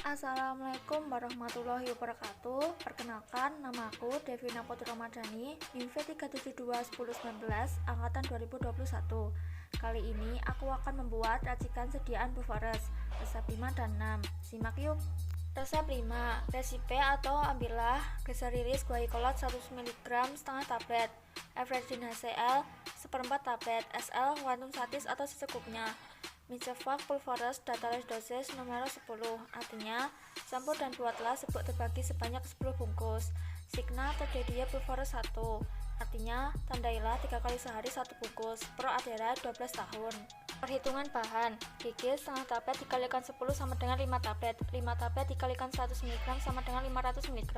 Assalamualaikum warahmatullahi wabarakatuh. Perkenalkan, nama aku Devina Putri Ramadhani, NIMV 3721019, angkatan 2021. Kali ini aku akan membuat racikan sediaan Blueforest, resep 5 dan 6. Simak yuk. Resep 5. Resipe atau ambillah glycerylis guaicolate 100 mg setengah tablet, Efedrin HCl seperempat tablet, SL quantum satis atau secukupnya. Mixevac Blueforest Datalis dosis nomor 10, artinya campur dan buatlah sebut terbagi sebanyak 10 bungkus. Signa terjadinya Blueforest 1, artinya tandailah 3 kali sehari 1 bungkus. Pro Adera 12 tahun. Perhitungan bahan: GG setengah tablet dikalikan 10 sama dengan 5 tablet, 5 tablet dikalikan 100 mg sama dengan 500 mg.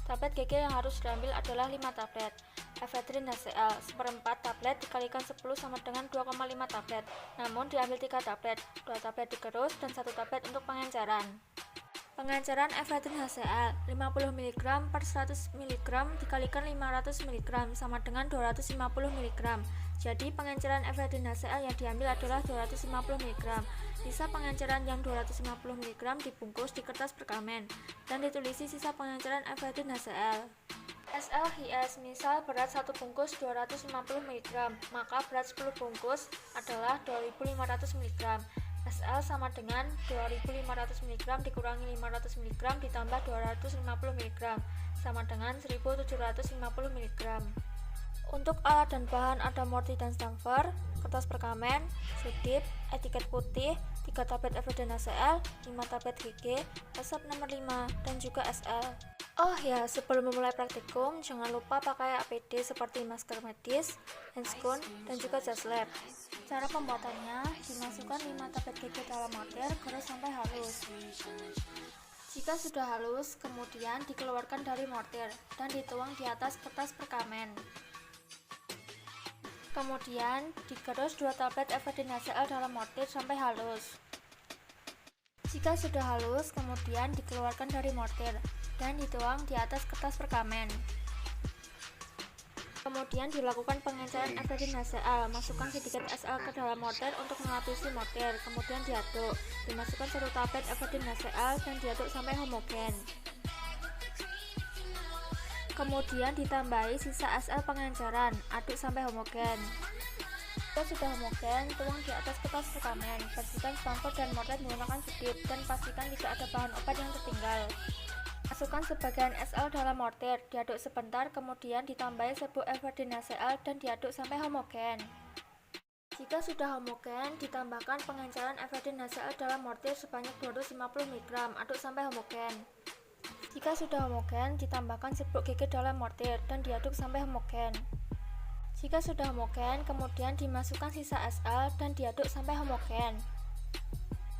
Tablet GG yang harus diambil adalah 5 tablet. Efedrin HCl seperempat tablet dikalikan 10 sama dengan 2,5 tablet, namun diambil 3 tablet, 2 tablet digerus dan 1 tablet untuk pengenceran. Pengenceran Efedrin HCl 50 mg per 100 mg dikalikan 500 mg sama dengan 250 mg. Jadi pengenceran Efedrin HCl yang diambil adalah 250 mg. Sisa pengenceran yang 250 mg dibungkus di kertas perkamen dan ditulisi sisa pengenceran Efedrin HCl. SLHS misal berat 1 bungkus 250 mg, maka berat 10 bungkus adalah 2500 mg. SL sama dengan 2500 mg dikurangi 500 mg ditambah 250 mg sama dengan 1750 mg. Untuk alat dan bahan ada mortir dan stamper, kertas perkamen, sudip, etiket putih, 3 tablet Efedrin HCl, 5 tablet GG, resep nomor 5, dan juga SL. Oh ya, sebelum memulai praktikum, jangan lupa pakai APD seperti masker medis, handscoon, dan juga jas lab. Cara pembuatannya, dimasukkan 5 tablet GG dalam mortir, gerus sampai halus. Jika sudah halus, kemudian dikeluarkan dari mortir dan dituang di atas kertas perkamen. Kemudian digerus 2 tablet Efedrin HCl dalam mortir sampai halus. Jika sudah halus, kemudian dikeluarkan dari mortir dan dituang di atas kertas perkamen. Kemudian dilakukan pengenceran Efedrin HCl, masukkan sedikit SL ke dalam mortir untuk melapisi mortir, kemudian diaduk. Dimasukkan 1 tablet Efedrin HCl dan diaduk sampai homogen. Kemudian ditambahi sisa SL pengenceran, aduk sampai homogen. Jika sudah homogen, tuang di atas kertas perkamen, bersihkan stamper dan mortir menggunakan sudip dan pastikan tidak ada bahan obat yang tertinggal. Masukkan sebagian SL dalam mortir, diaduk sebentar, kemudian ditambahi serbuk Efedrin HCl dan diaduk sampai homogen. Jika sudah homogen, ditambahkan pengenceran Efedrin HCl dalam mortir sebanyak 250 mg, aduk sampai homogen. Jika sudah homogen, ditambahkan serbuk GG dalam mortir dan diaduk sampai homogen. Jika sudah homogen, kemudian dimasukkan sisa SL dan diaduk sampai homogen.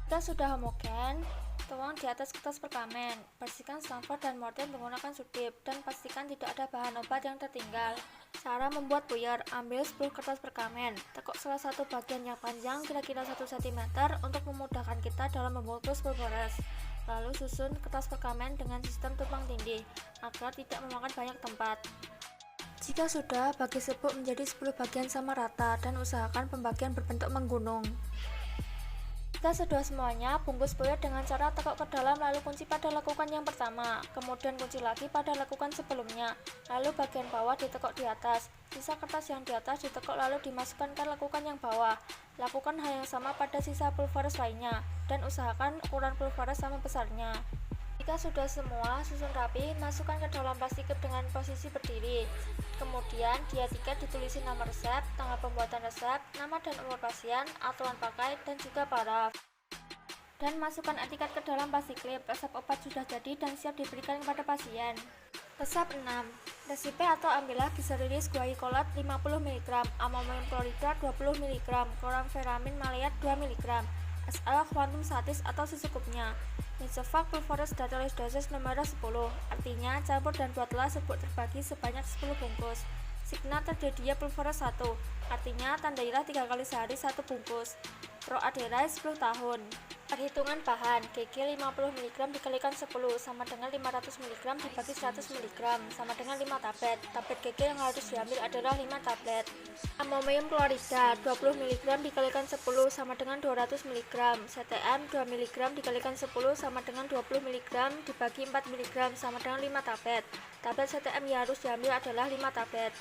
Jika sudah homogen, tuang di atas kertas perkamen, bersihkan stamper dan mortir menggunakan sudip dan pastikan tidak ada bahan obat yang tertinggal. Cara membuat puyer: ambil 10 kertas perkamen, tekuk salah satu bagian yang panjang kira-kira 1 cm untuk memudahkan kita dalam membungkus Blueforest. Lalu susun kertas perkamen dengan sistem tumpang tindih agar tidak memakan banyak tempat. Jika sudah, bagi serbuk menjadi 10 bagian sama rata dan usahakan pembagian berbentuk menggunung. Jika sudah semuanya, bungkus puyer dengan cara tekuk ke dalam lalu kunci pada lekukan yang pertama, kemudian kunci lagi pada lekukan sebelumnya, lalu bagian bawah ditekuk di atas. Sisa kertas yang di atas ditekuk lalu dimasukkan ke lekukan yang bawah. Lakukan hal yang sama pada sisa Blueforest lainnya, dan usahakan ukuran Blueforest sama besarnya. Jika sudah semua, susun rapi, masukkan ke dalam plastik dengan posisi berdiri. Kemudian di etiket ditulisi nama resep, tanggal pembuatan resep, nama dan umur pasien, aturan pakai, dan juga paraf. Dan masukkan etiket ke dalam plastik klip. Resep obat sudah jadi dan siap diberikan kepada pasien. Resep 6. Resipe atau ambillah glycerylis guaicolate 50 mg, amonium klorida 20 mg, kloramfenamin maleat 2 mg, SL quantum satis atau secukupnya. Mixevac Blueforest Datalis dosis nomor 10, artinya campur dan buatlah serbuk terbagi sebanyak 10 bungkus. Signa terjadinya Blueforest 1, artinya tandailah 3 kali sehari 1 bungkus. Pro Adera 10 tahun. Perhitungan bahan, GG 50 mg dikalikan 10 sama dengan 500 mg dibagi 100 mg sama dengan 5 tablet. Tablet GG yang harus diambil adalah 5 tablet. Amonium klorida 20 mg dikalikan 10 sama dengan 200 mg. CTM 2 mg dikalikan 10 sama dengan 20 mg dibagi 4 mg sama dengan 5 tablet. Tablet CTM yang harus diambil adalah 5 tablet.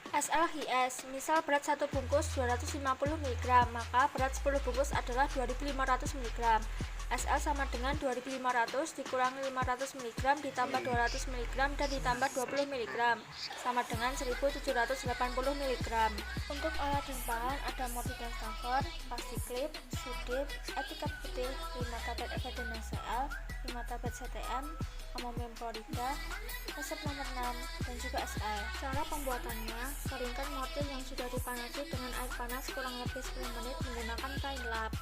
SLHS, misal berat 1 bungkus 250 mg, maka berat 10 bungkus adalah 2500 mg. SL sama dengan 2500 dikurangi 500 mg ditambah 200 mg dan ditambah 20 mg, sama dengan 1780 mg. Untuk alat dan bahan ada mortir dan stamper, pasti klip, sudip, etiket putih, 5 tablet evidence CL, 5 tablet CTM, amonium klorida, resep nomor 6, dan juga SL. Cara pembuatannya, keringkan mortir yang sudah dipanasi dengan air panas kurang lebih 10 menit menggunakan kain lap.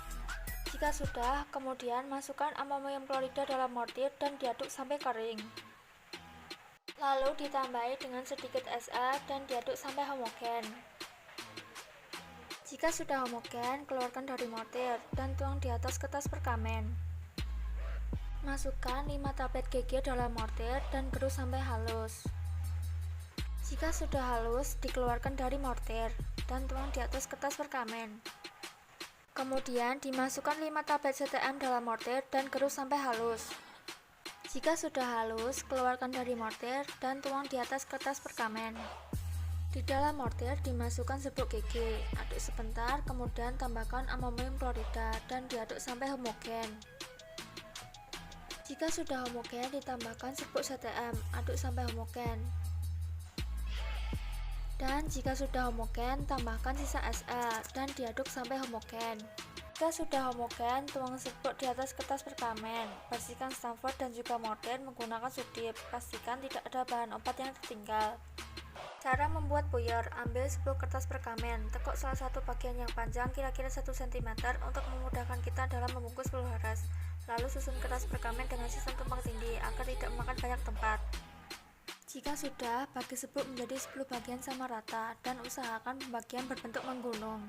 Jika sudah, kemudian masukkan amonium klorida dalam mortir dan diaduk sampai kering. Lalu ditambahi dengan sedikit SL dan diaduk sampai homogen. Jika sudah homogen, keluarkan dari mortir dan tuang di atas kertas perkamen. Masukkan 5 tablet GG dalam mortir dan gerus sampai halus. Jika sudah halus, dikeluarkan dari mortir dan tuang di atas kertas perkamen. Kemudian dimasukkan 5 tablet CTM dalam mortir dan gerus sampai halus. Jika sudah halus, keluarkan dari mortir dan tuang di atas kertas perkamen. Di dalam mortir dimasukkan serbuk GG, aduk sebentar, kemudian tambahkan amonium klorida dan diaduk sampai homogen. Jika sudah homogen, ditambahkan serbuk CTM, aduk sampai homogen. Dan jika sudah homogen, tambahkan sisa SL dan diaduk sampai homogen. Jika sudah homogen, tuang serbuk di atas kertas perkamen. Bersihkan stamper dan juga mortir menggunakan sudip. Pastikan tidak ada bahan obat yang tertinggal. Cara membuat puyer, ambil 10 kertas perkamen, tekuk salah satu bagian yang panjang kira-kira 1 cm untuk memudahkan kita dalam membungkus pelharas. Lalu susun kertas perkamen dengan sistem tumpang tindih agar tidak memakan banyak tempat. Jika sudah, bagi serbuk menjadi 10 bagian sama rata dan usahakan pembagian berbentuk menggunung.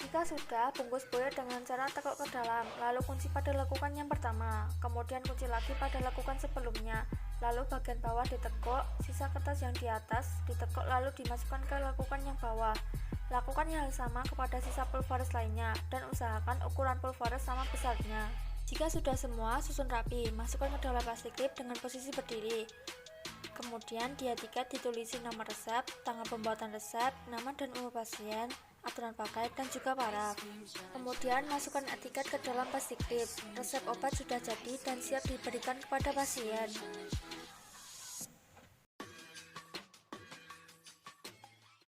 Jika sudah, bungkus puyer dengan cara tekuk ke dalam, lalu kunci pada lekukan yang pertama, kemudian kunci lagi pada lekukan sebelumnya, lalu bagian bawah ditekuk, sisa kertas yang di atas ditekuk lalu dimasukkan ke lekukan yang bawah. Lakukan hal sama kepada sisa pulvaris lainnya dan usahakan ukuran pulvaris sama besarnya. Jika sudah semua, susun rapi, masukkan ke dalam plastik klip dengan posisi berdiri. Kemudian di etiket ditulisi nama resep, tanggal pembuatan resep, nama dan umur pasien, aturan pakai, dan juga paraf. Kemudian masukkan etiket ke dalam plastik klip. Resep obat sudah jadi dan siap diberikan kepada pasien.